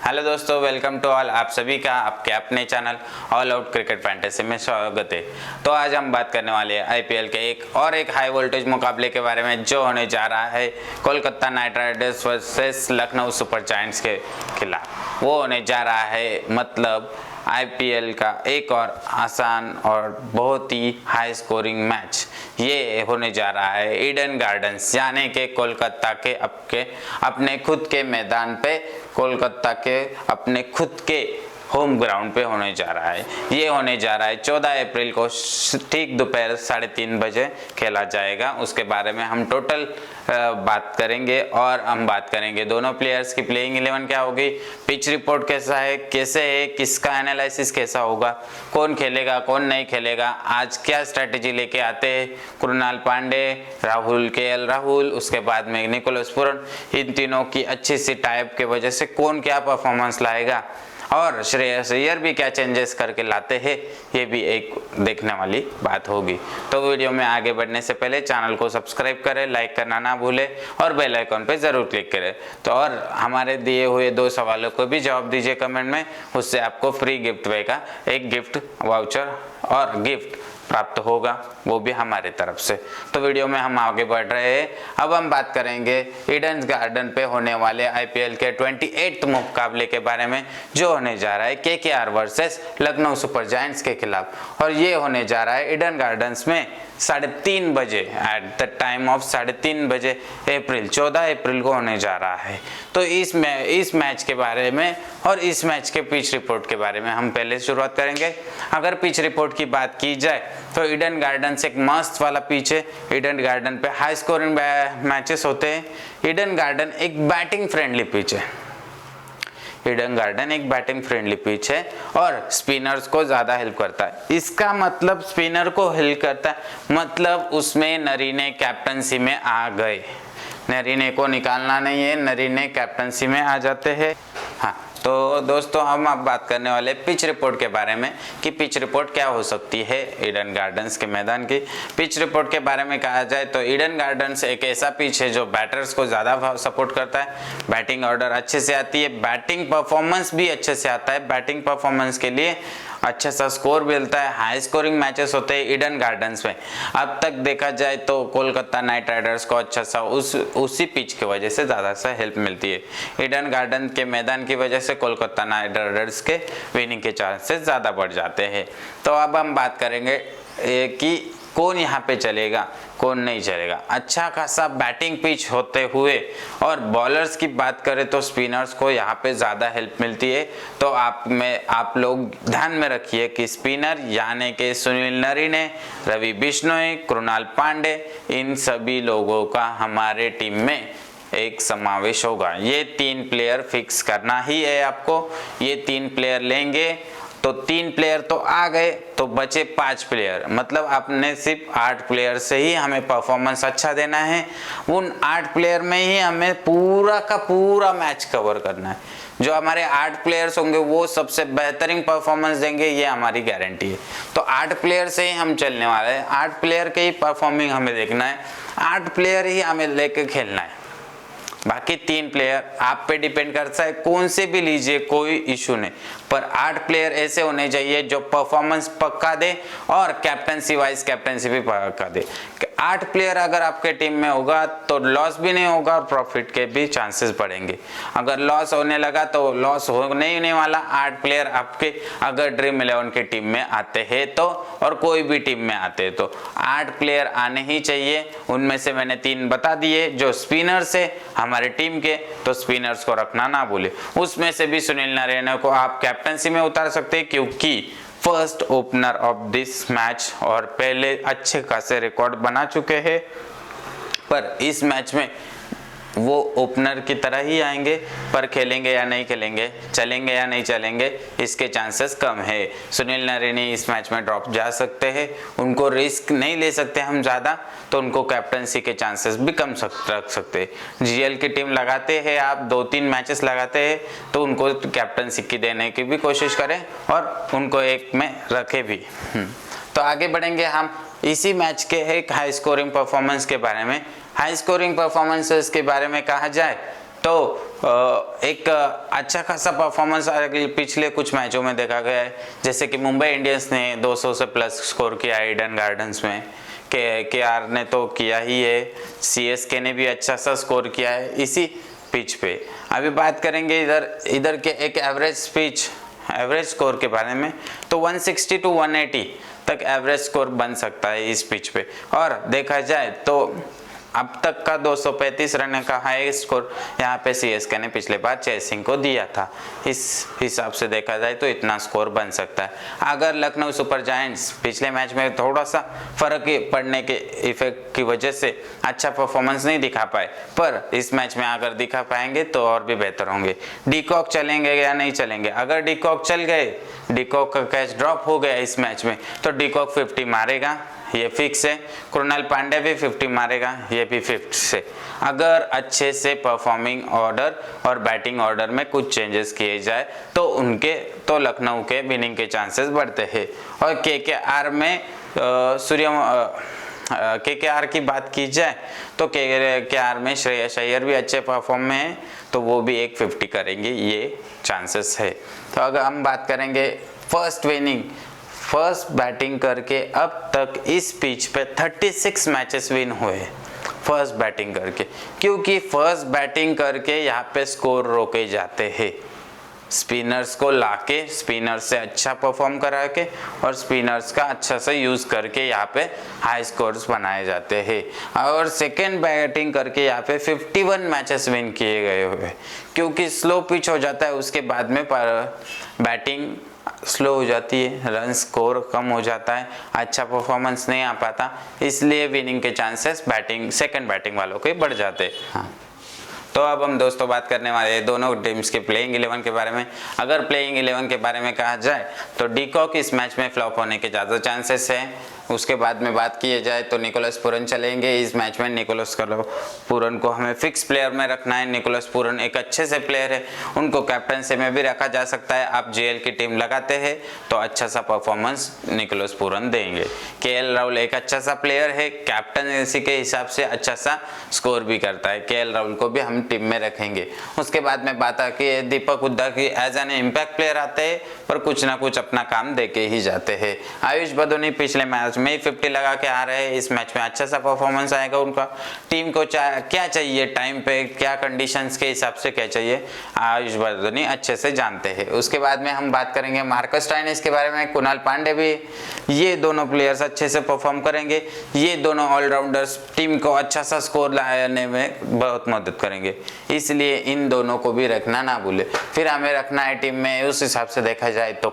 Hello दोस्तों, welcome to all. आप सभी का आपके अपने channel all out cricket fantasy में स्वागत है। तो आज हम बात करने वाले हैं आईपीएल के एक हाई वोल्टेज मुकाबले के बारे में जो होने जा रहा है Kolkata night Riders versus Lucknow super giants के खिलाफ। वो होने जा रहा है मतलब आईपीएल का एक और आसान और बहुत ही हाई स्कोरिंग मैच। ये होने जा रहा है ईडन गार्डन्स यानी कि कोलकाता के अपने खुद के मैदान पे, कोलकाता के अपने खुद के होम ग्राउंड पे होने जा रहा है। ये होने जा रहा है 14 अप्रैल को ठीक दोपहर 3:30 बजे खेला जाएगा। उसके बारे में हम टोटल बात करेंगे और हम बात करेंगे दोनों प्लेयर्स की प्लेइंग 11 क्या होगी, पिच रिपोर्ट कैसा है, कैसे है, किसका एनालिसिस कैसा होगा, कौन खेलेगा कौन नहीं खेलेगा, आज क्या स्ट्रेटेजी लेके आते हैं कृणाल पांडे, राहुल केएल राहुल, उसके बाद में निकोलस पूरन, इन तीनों की अच्छी सी टाइप के वजह से कौन क्या परफॉर्मेंस लाएगा और श्रेयस अय्यर भी क्या चेंजेस करके लाते हैं, ये भी एक देखने वाली बात होगी। तो वीडियो में आगे बढ़ने से पहले चैनल को सब्सक्राइब करें, लाइक करना ना भूलें और बेल आइकन पे जरूर क्लिक करें। तो और हमारे दिए हुए 2 सवालों को भी जवाब दीजिए कमेंट में, उससे आपको फ्री गिफ्ट का एक गिफ्ट वाउचर और गिफ्ट प्राप्त होगा, वो भी हमारे तरफ से। तो वीडियो में हम आगे बढ़ रहे हैं। अब हम बात करेंगे ईडन गार्डन पे होने वाले आईपीएल के 28वें मुकाबले के बारे में जो होने जा रहा है KKR versus Lucknow super giants के खिलाफ। और ये होने जा रहा है ईडन गार्डन्स में 3:30 बजे, एट द टाइम ऑफ 3:30 बजे 14 अप्रैल को होने जा रहा है। तो इस मैच के बारे में और इस मैच के पिच रिपोर्ट के बारे में हम पहले शुरुआत करेंगे। अगर पिच रिपोर्ट की बात की जाए तो ईडन गार्डन्स एक मस्त वाला पिच है। ईडन गार्डन पे हाई स्कोरिंग मैचेस होते हैं। ईडन गार्डन एक बैटिंग फ्रेंडली पिच है। ईडन गार्डन एक बैटिंग फ्रेंडली पिच है और स्पिनर्स को ज्यादा हेल्प करता है। इसका मतलब स्पिनर को हेल्प करता है मतलब उसमें नरीने कैप्टनसी में आ गए। नरीने को निकालना नहीं है, नरीने कैप्टनसी में आ जाते हैं। हाँ, तो दोस्तों हम अब बात करने वाले पिच रिपोर्ट के बारे में कि पिच रिपोर्ट क्या हो सकती है ईडन गार्डन्स के मैदान की। पिच रिपोर्ट के बारे में कहा जाए तो ईडन गार्डन्स एक ऐसा पिच है जो बैटर्स को ज़्यादा सपोर्ट करता है। बैटिंग ऑर्डर अच्छे से आती है, बैटिंग परफॉर्मेंस भी अच्छे से आता है। बैटिंग परफॉर्मेंस के लिए अच्छा सा स्कोर मिलता है। हाई स्कोरिंग मैचेस होते हैं ईडन गार्डन्स में। अब तक देखा जाए तो कोलकाता नाइट राइडर्स को अच्छा सा उसी पिच की वजह से ज़्यादा सा हेल्प मिलती है। ईडन गार्डन के मैदान की वजह से कोलकाता नाइट राइडर्स के विनिंग के चांसेस ज़्यादा बढ़ जाते हैं। तो अब हम बात करेंगे कि कौन यहाँ पे चलेगा कौन नहीं चलेगा। अच्छा खासा बैटिंग पिच होते हुए और बॉलर्स की बात करें तो स्पिनर्स को यहाँ पे ज़्यादा हेल्प मिलती है। तो आप लोग ध्यान में रखिए कि स्पिनर यानी कि सुनील नरीने, रवि बिश्नोई, कृणाल पांडे, इन सभी लोगों का हमारे टीम में एक समावेश होगा। ये 3 प्लेयर फिक्स करना ही है आपको। ये 3 प्लेयर लेंगे तो 3 प्लेयर तो आ गए, तो बचे 5 प्लेयर, मतलब आपने सिर्फ 8 प्लेयर से ही हमें परफॉर्मेंस अच्छा देना है। उन 8 प्लेयर में ही हमें पूरा का पूरा मैच कवर करना है। जो हमारे 8 प्लेयर्स होंगे वो सबसे बेहतरीन परफॉर्मेंस देंगे, ये हमारी गारंटी है। तो 8 प्लेयर से ही हम चलने वाले हैं। 8 प्लेयर के ही परफॉर्मिंग हमें देखना है, 8 प्लेयर ही हमें लेके खेलना है। बाकी 3 प्लेयर आप पे डिपेंड करता है, कौन से भी लीजिए कोई इशू नहीं, पर 8 प्लेयर ऐसे होने चाहिए जो परफॉर्मेंस पक्का दे और कैप्टनसी वाइज कैप्टनसी भी पक्का दे। 8 प्लेयर अगर आपके टीम में होगा तो लॉस भी नहीं होगा और प्रॉफिट के भी चांसेस बढ़ेंगे। अगर लॉस होने लगा तो लॉस होने ही नहीं वाला। 8 प्लेयर आपके अगर ड्रीम 11 की टीम में आते हैं तो, और कोई भी टीम में आते हैं तो 8 प्लेयर आने ही चाहिए। उनमें से मैंने 3 बता दिए जो स्पिनर्स है हमारे टीम के, तो स्पिनर्स को रखना ना भूले। उसमें से भी सुनील नारायण को आप कैप्टनसी में उतार सकते हैं क्योंकि first opener of this match और पहले अच्छे खासे रिकॉर्ड बना चुके हैं, पर इस मैच में वो ओपनर की तरह ही आएंगे, पर खेलेंगे या नहीं खेलेंगे, चलेंगे या नहीं चलेंगे, इसके चांसेस कम है। सुनील नारायण इस मैच में ड्रॉप जा सकते हैं, उनको रिस्क नहीं ले सकते हम ज़्यादा, तो उनको कैप्टनसी के चांसेस भी कम रख सकते हैं। जीएल की टीम लगाते हैं आप, 2-3 मैचेस लगाते हैं तो उनको कैप्टनसी की देने की भी कोशिश करें और उनको एक में रखे भी। तो आगे बढ़ेंगे हम इसी मैच के एक हाई स्कोरिंग परफॉर्मेंस के बारे में। हाई स्कोरिंग परफॉर्मेंसेस के बारे में कहा जाए तो एक अच्छा खासा परफॉर्मेंस पिछले कुछ मैचों में देखा गया है, जैसे कि मुंबई इंडियंस ने 200 से प्लस स्कोर किया है ईडन गार्डन्स में, केकेआर ने तो किया ही है, सीएसके ने भी अच्छा सा स्कोर किया है इसी पिच पे। अभी बात करेंगे इधर के एक एवरेज स्कोर के बारे में, तो 160 टू 180 तक एवरेज स्कोर बन सकता है इस पिच पे। और देखा जाए तो अब तक का 235 रन का हाई स्कोर यहाँ पे सीएसके ने पिछले बार चेसिंग को दिया था। इस हिसाब से देखा जाए तो इतना स्कोर बन सकता है। अगर लखनऊ सुपर जायंट्स पिछले मैच में थोड़ा सा फर्क पड़ने के इफेक्ट की वजह से अच्छा परफॉर्मेंस नहीं दिखा पाए, पर इस मैच में अगर दिखा पाएंगे तो और भी बेहतर होंगे। डीकॉक चलेंगे या नहीं चलेंगे? अगर डीकॉक चल गए, डीकॉक का कैच ड्रॉप हो गया इस मैच में, तो डीकॉक 50 मारेगा, ये फिक्स है। कृणाल पांड्या भी 50 मारेगा, ये भी फिक्स है। अगर अच्छे से परफॉर्मिंग ऑर्डर और बैटिंग ऑर्डर में कुछ चेंजेस किए जाए तो लखनऊ के विनिंग के चांसेस बढ़ते हैं। और केकेआर में केकेआर की बात की जाए तो केकेआर में श्रेयस अय्यर भी अच्छे परफॉर्म में है, तो वो भी एक 50 करेंगे, ये चांसेस है। तो अगर हम बात करेंगे फर्स्ट बैटिंग करके अब तक इस पिच पे 36 मैचेस विन हुए फर्स्ट बैटिंग करके, क्योंकि फर्स्ट बैटिंग करके यहाँ पे स्कोर रोके जाते हैं। स्पिनर्स को लाके स्पिनर्स से अच्छा परफॉर्म करा के और स्पिनर्स का अच्छा सा यूज करके यहाँ पे हाई स्कोर्स बनाए जाते हैं। और सेकेंड बैटिंग करके यहाँ पे 51 मैचेस विन किए गए हुए, क्योंकि स्लो पिच हो जाता है, उसके बाद में बैटिंग स्लो हो जाती है, रन स्कोर कम हो जाता है, अच्छा परफॉर्मेंस नहीं आ पाता, इसलिए विनिंग के चांसेस सेकंड बैटिंग वालों के बढ़ जाते हैं। हाँ, तो अब हम दोस्तों बात करने वाले हैं दोनों टीम्स के प्लेइंग 11 के बारे में। अगर प्लेइंग 11 के बारे में कहा जाए तो डीकॉक इस मैच में फ्लॉप होने के ज़्यादा चांसेस हैं। उसके बाद में बात की जाए तो निकोलस पूरन चलेंगे इस मैच में। निकोलस पूरन को हमें फिक्स प्लेयर में रखना है। निकोलस पूरन एक अच्छे से प्लेयर है, उनको कैप्टनसी में भी रखा जा सकता है। आप जेएल की टीम लगाते हैं तो अच्छा सा परफॉर्मेंस निकोलस पूरन देंगे। केएल राहुल एक अच्छा सा प्लेयर है, कैप्टनसी के हिसाब से अच्छा सा स्कोर भी करता है, केएल राहुल को भी हम टीम में रखेंगे। उसके बाद में बात आती दीपक हुड्डा की, एज एन इम्पैक्ट प्लेयर आते हैं पर कुछ ना कुछ अपना काम दे के ही जाते हैं। आयुष बदोनी पिछले मैच में 50 लगा के आ रहे हैं, इस मैच में अच्छा सा परफॉर्मेंस आएगा उनका। टीम को क्या चाहिए टाइम पे, क्या कंडीशंस के हिसाब से क्या चाहिए, आयुष बदोनी अच्छे से जानते हैं। उसके बाद में हम बात करेंगे मार्कस स्टोइनिस के बारे में, कुणाल पांडे भी, ये दोनों प्लेयर्स अच्छे से परफॉर्म करेंगे। ये दोनों ऑलराउंडर्स टीम को अच्छा सा स्कोर लाने में बहुत मदद करेंगे, इसलिए इन दोनों को भी रखना ना भूले। फिर हमें रखना है टीम में उस हिसाब से देखा जाए तो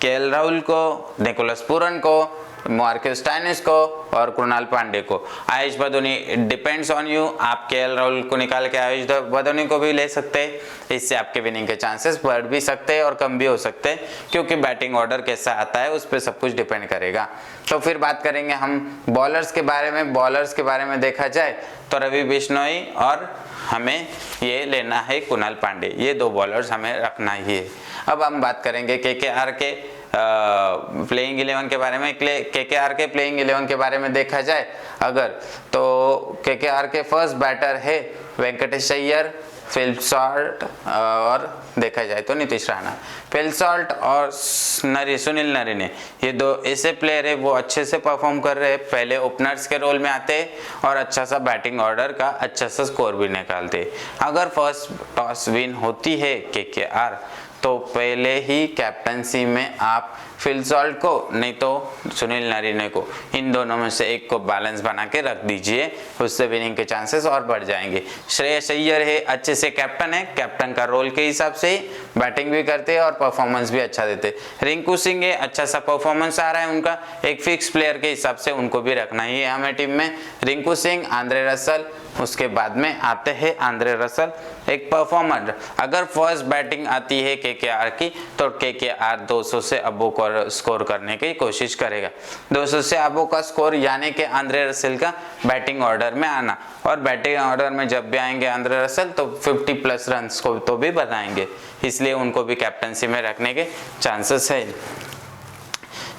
केएल राहुल को, निकोलस पूरन को, मार्कस स्टोइनिस को और कृणाल पांडे को। Ayush Badoni depends on you, आप केएल राहुल को निकाल के आयुष बदोनी को भी ले सकते हैं, इससे आपके विनिंग के चांसेस बढ़ भी सकते हैं और कम भी हो सकते हैं, क्योंकि बैटिंग ऑर्डर कैसा आता है उस पर सब कुछ डिपेंड करेगा। तो फिर बात करेंगे हम बॉलर्स के बारे में। बॉलर्स के बारे में देखा जाए तो रवि बिश्नोई और हमें ये लेना है कुणाल पांडे, ये दो बॉलर्स हमें रखना ही है। अब हम बात करेंगे केकेआर के प्लेइंग 11 के बारे में। केकेआर के प्लेइंग 11 के बारे में देखा जाए अगर तो केकेआर के फर्स्ट बैटर है वेंकटेश अय्यर, फिल सॉल्ट और देखा जाए तो नीतीश राणा। फिल सॉल्ट और सुनील नरीन, ये दो ऐसे प्लेयर है वो अच्छे से परफॉर्म कर रहे हैं, पहले ओपनर्स के रोल में आते हैं और अच्छा सा बैटिंग ऑर्डर का अच्छा सा स्कोर भी निकालते हैं। अगर फर्स्ट टॉस विन होती है केकेआर तो पहले ही कैप्टनसी में आप फिल सॉल्ट को नहीं तो सुनील नरीन को, इन दोनों में से एक को बैलेंस बना के रख दीजिए, उससे विनिंग के चांसेस और बढ़ जाएंगे। श्रेयस अय्यर है, अच्छे से कैप्टन है, कैप्टन का रोल के हिसाब से ही बैटिंग भी करते हैं और परफॉर्मेंस भी अच्छा देते हैं। रिंकू सिंह है, अच्छा सा परफॉर्मेंस आ रहा है उनका, एक फिक्स प्लेयर के हिसाब से उनको भी रखना ही है हमें टीम में। रिंकू सिंह, आंद्रे रसल, उसके बाद में आते हैं आंद्रे रसल एक परफॉर्मर। अगर फर्स्ट बैटिंग आती है केकेआर की तो केकेआर 200 से अबो को स्कोर करने की कोशिश करेगा। 200 से अबो का स्कोर यानी कि आंद्रे रसल का बैटिंग ऑर्डर में आना, और बैटिंग ऑर्डर में जब भी आएंगे आंद्रे रसल तो 50 प्लस रन को तो भी बनाएंगे, इसलिए उनको भी कैप्टनसी में रखने के चांसेस है।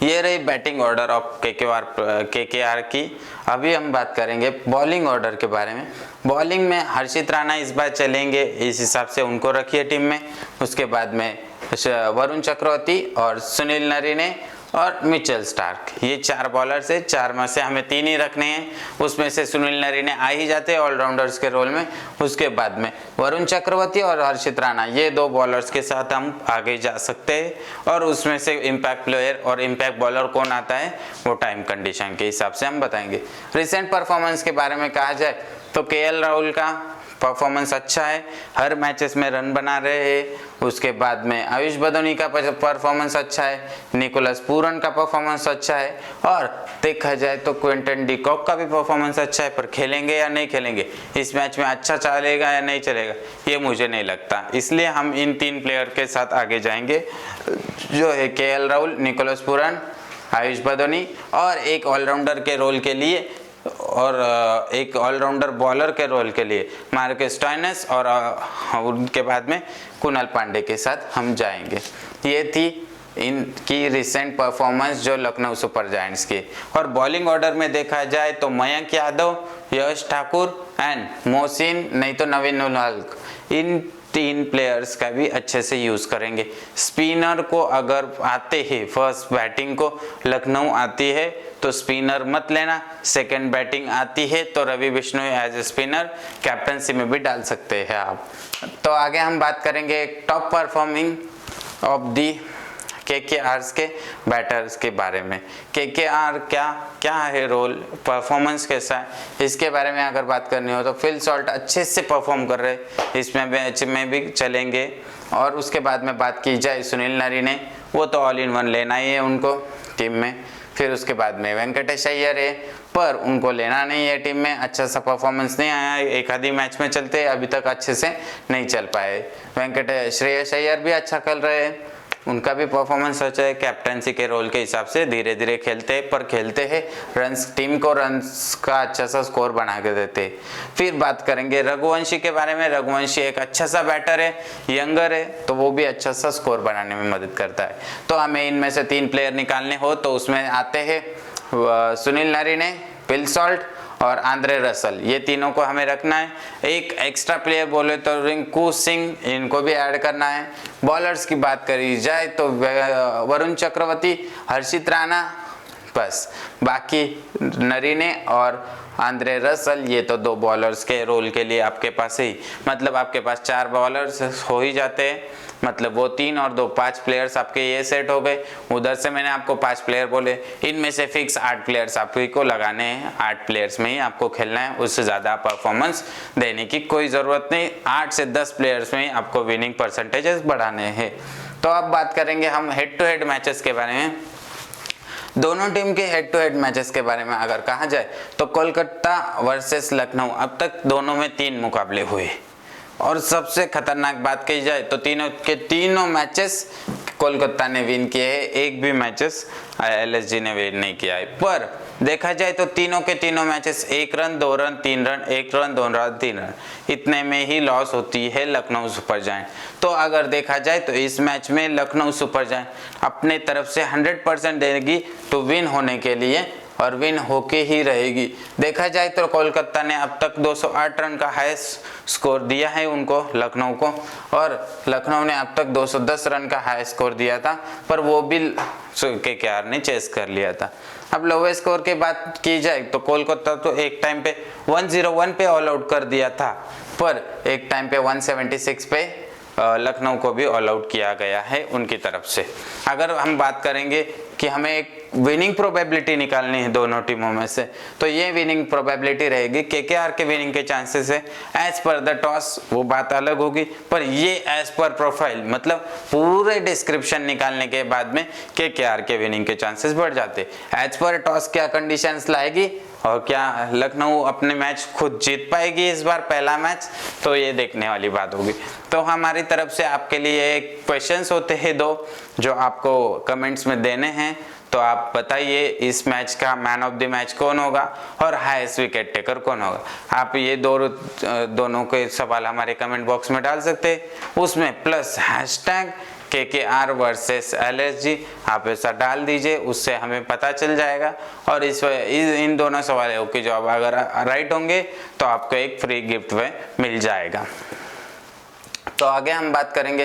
ये रही बैटिंग ऑर्डर ऑफ केकेआर की। अभी हम बात करेंगे बॉलिंग ऑर्डर के बारे में। बॉलिंग में हर्षित राणा इस बार चलेंगे, इस हिसाब से उनको रखिए टीम में। उसके बाद में वरुण चक्रवर्ती और सुनील नरीने और मिचेल स्टार्क, ये 4 बॉलर से 4 में से हमें 3 ही रखने हैं। उसमें से सुनील नरीने आ ही जाते हैं ऑलराउंडर्स के रोल में। उसके बाद में वरुण चक्रवर्ती और हर्षित राणा, ये 2 बॉलर्स के साथ हम आगे जा सकते हैं। और उसमें से इम्पैक्ट प्लेयर और इम्पैक्ट बॉलर कौन आता है वो टाइम कंडीशन के हिसाब से हम बताएंगे। रिसेंट परफॉर्मेंस के बारे में कहा जाए तो केएल राहुल का परफॉर्मेंस अच्छा है, हर मैचेस में रन बना रहे हैं। उसके बाद में आयुष बदोनी का परफॉर्मेंस अच्छा है, निकोलस पूरन का परफॉर्मेंस अच्छा है, और देखा जाए तो क्विंटन डी कॉक का भी परफॉर्मेंस अच्छा है। पर खेलेंगे या नहीं खेलेंगे, इस मैच में अच्छा चलेगा या नहीं चलेगा, ये मुझे नहीं लगता। इसलिए हम इन 3 प्लेयर के साथ आगे जाएंगे, जो है केएल राहुल, निकोलस पूरन, आयुष बदोनी, और एक ऑलराउंडर के रोल के लिए और एक ऑलराउंडर बॉलर के रोल के लिए मार्कस स्टोइनिस, और उनके बाद में कुणाल पांडे के साथ हम जाएंगे। ये थी इनकी रिसेंट परफॉर्मेंस जो लखनऊ सुपर जायंट्स की। और बॉलिंग ऑर्डर में देखा जाए तो मयंक यादव, यश ठाकुर एंड मोहसिन, नहीं तो नवीन उल हक, इन 3 प्लेयर्स का भी अच्छे से यूज करेंगे। स्पिनर को अगर आते ही फर्स्ट बैटिंग को लखनऊ आती है तो स्पिनर मत लेना, सेकंड बैटिंग आती है तो Ravi Bishnoi as a spinner captaincy में भी डाल सकते हैं आप। तो आगे हम बात करेंगे टॉप परफॉर्मिंग ऑफ दी केकेआर्स के बैटर्स के बारे में। केकेआर क्या है रोल, परफॉर्मेंस कैसा है, इसके बारे में अगर बात करनी हो तो फिल सॉल्ट अच्छे से परफॉर्म कर रहे, इसमें मैच में भी चलेंगे। और उसके बाद में बात की जाए सुनील नरीने, वो तो ऑल इन वन लेना ही है उनको टीम में। फिर उसके बाद में वेंकटेश अय्यर है, पर उनको लेना नहीं है टीम में, अच्छा सा परफॉर्मेंस नहीं आया, एक आधी मैच में चलते अभी तक अच्छे से नहीं चल पाए। श्रेयस अय्यर भी अच्छा कर रहे हैं, उनका भी परफॉर्मेंस अच्छा है। कैप्टनसी के रोल के हिसाब से धीरे धीरे खेलते हैं, पर खेलते हैं रन्स, टीम को रन्स का अच्छा सा स्कोर बना के देते हैं। फिर बात करेंगे रघुवंशी के बारे में। रघुवंशी एक अच्छा सा बैटर है, यंगर है, तो वो भी अच्छा सा स्कोर बनाने में मदद करता है। तो हमें इनमें से 3 प्लेयर निकालने हो तो उसमें आते हैं सुनील नरीने, फिल सॉल्ट और आंद्रे रसल, ये तीनों को हमें रखना है। एक एक्स्ट्रा प्लेयर बोले तो रिंकू सिंह, इनको भी ऐड करना है। बॉलर्स की बात करी जाए तो वरुण चक्रवर्ती, हर्षित राणा, बस बाकी नरीने और आंद्रे रसल, ये तो 2 बॉलर्स के रोल के लिए आपके पास ही, मतलब आपके पास 4 बॉलर्स हो ही जाते हैं। मतलब वो 3 और 2 5 प्लेयर्स आपके ये सेट हो गए। उधर से मैंने आपको 5 प्लेयर बोले, इनमें से फिक्स 8 प्लेयर्स आपको लगाने हैं, 8 प्लेयर्स में ही आपको खेलना है, उससे ज़्यादा परफॉर्मेंस देने की कोई ज़रूरत नहीं। 8 से 10 प्लेयर्स में ही आपको विनिंग परसेंटेजेस बढ़ाने हैं। तो अब बात करेंगे हम हेड टू हेड मैचेस के बारे में। दोनों टीम के हेड टू हेड मैचेस के बारे में अगर कहा जाए तो कोलकाता वर्सेस लखनऊ, अब तक दोनों में 3 मुकाबले हुए, और सबसे खतरनाक बात कही जाए तो तीनों के तीनों मैचेस कोलकाता ने विन किए हैं, एक भी मैचेस एलएसजी ने विन नहीं किया है। पर देखा जाए तो तीनों के तीनों matches 1 run 2 run 3 run 1 run 2 run 3 run, इतने में ही लॉस होती है लखनऊ सुपर जायंट। तो अगर देखा जाए तो इस मैच में लखनऊ सुपर जायंट अपने तरफ से 100% देगी तो विन होने के लिए, और विन होके ही रहेगी। देखा जाए तो कोलकाता ने अब तक 208 रन का हाईएस्ट स्कोर दिया है उनको, लखनऊ को, और लखनऊ ने अब तक 210 रन का हाईएस्ट स्कोर दिया था, पर वो भी केकेआर ने चेस कर लिया था। अब लोवेस्ट स्कोर की बात की जाए तो कोलकाता तो एक टाइम पे 101 पे ऑल आउट कर दिया था, पर एक टाइम पे 176 पे लखनऊ को भी ऑल आउट किया गया है उनकी तरफ से। अगर हम बात करेंगे कि हमें एक विनिंग प्रोबेबिलिटी निकालनी है दोनों टीमों में से, तो ये विनिंग प्रोबेबिलिटी रहेगी केकेआर के विनिंग के चांसेस है एज पर द टॉस, वो बात अलग होगी, पर ये एज पर प्रोफाइल, मतलब पूरे डिस्क्रिप्शन निकालने के बाद में केकेआर के विनिंग के चांसेस बढ़ जाते। एज पर टॉस क्या कंडीशंस लाएगी और क्या लखनऊ अपने मैच खुद जीत पाएगी इस बार पहला मैच, तो ये देखने वाली बात होगी। तो हमारी तरफ से आपके लिए क्वेश्चंस होते हैं 2 जो आपको कमेंट्स में देने हैं, तो आप बताइए इस मैच का मैन ऑफ द मैच कौन होगा और हाईएस्ट विकेट टेकर कौन होगा। आप ये दोनों के सवाल हमारे कमेंट बॉक्स में डाल सकते हैं, उसमें प्लस KKR वर्सेस LSG, आप ऐसा डाल दीजिए, उससे हमें पता चल जाएगा। और इन दोनों सवालों के जवाब अगर राइट होंगे तो आपको एक फ्री गिफ्ट में मिल जाएगा। तो आगे हम बात करेंगे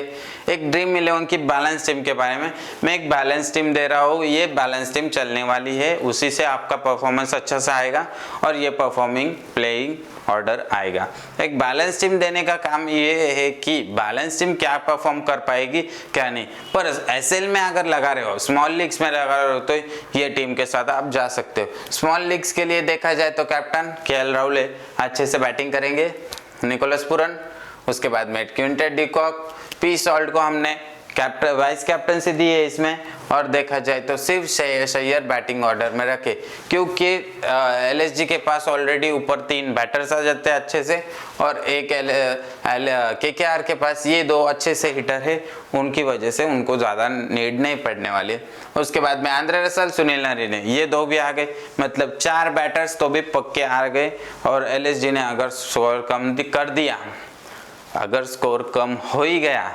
एक ड्रीम 11 की बैलेंस टीम के बारे में। मैं एक बैलेंस टीम दे रहा हूँ, ये बैलेंस टीम चलने वाली है, उसी से आपका परफॉर्मेंस अच्छा सा आएगा और ये परफॉर्मिंग प्लेइंग ऑर्डर आएगा। एक बैलेंस टीम देने का काम ये है कि बैलेंस टीम क्या परफॉर्म कर पाएगी क्या नहीं, पर SL में अगर लगा रहे हो, स्मॉल लीग्स में लगा रहे हो, तो ये टीम के साथ आप जा सकते हो। स्मॉल लीग्स के लिए देखा जाए तो कैप्टन KL राहुल है, अच्छे से बैटिंग करेंगे। निकोलस पूरन, उसके बाद मैट क्विंटेट डिकॉक, पी सॉल्ट को हमने वाइस कैप्टनसी दी है इसमें। और देखा जाए तो सिर्फ श्रेयस अय्यर बैटिंग ऑर्डर में रखे, क्योंकि LSG के पास ऑलरेडी ऊपर 3 बैटर्स आ जाते हैं अच्छे से, और एक KKR के पास ये 2 अच्छे से हिटर है, उनकी वजह से उनको ज़्यादा नीड नहीं पड़ने वाली। उसके बाद में आंद्रे रसल, सुनील नारायण, ये 2 भी आ गए, मतलब 4 बैटर्स तो भी पक्के आ गए। और LSG ने अगर स्कोर कम कर दिया, अगर स्कोर कम हो ही गया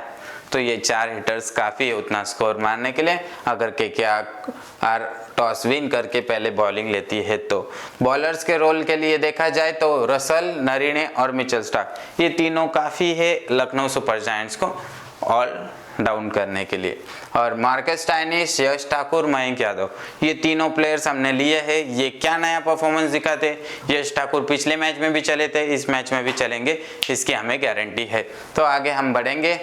तो ये 4 हिटर्स काफ़ी है उतना स्कोर मारने के लिए। अगर KKR टॉस विन करके पहले बॉलिंग लेती है तो बॉलर्स के रोल के लिए देखा जाए तो रसल, नरीने और मिचेल स्टार्क, ये तीनों काफ़ी है लखनऊ सुपर जायंट्स को ऑल डाउन करने के लिए। और मार्कस स्टोइनिस, यश ठाकुर, मयंक यादव, ये तीनों प्लेयर्स हमने लिए हैं। ये क्या नया परफॉर्मेंस दिखाते, यश ठाकुर पिछले मैच में भी चले थे, इस मैच में भी चलेंगे, इसकी हमें गारंटी है। तो आगे हम बढ़ेंगे,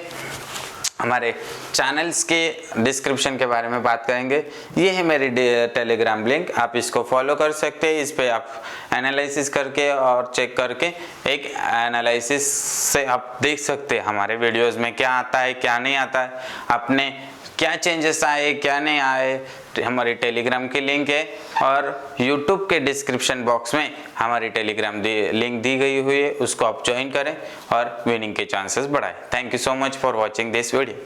हमारे चैनल्स के डिस्क्रिप्शन के बारे में बात करेंगे। ये है मेरी टेलीग्राम लिंक, आप इसको फॉलो कर सकते हैं। इस पे आप एनालिसिस करके और चेक करके एक एनालिसिस से आप देख सकते हैं हमारे वीडियोस में क्या आता है क्या नहीं आता है, अपने क्या चेंजेस आए क्या नहीं आए। हमारी टेलीग्राम की लिंक है और यूट्यूब के डिस्क्रिप्शन बॉक्स में हमारी टेलीग्राम लिंक दी गई हुई है, उसको आप ज्वाइन करें और विनिंग के चांसेस बढ़ाएं। Thank you so much for watching this video.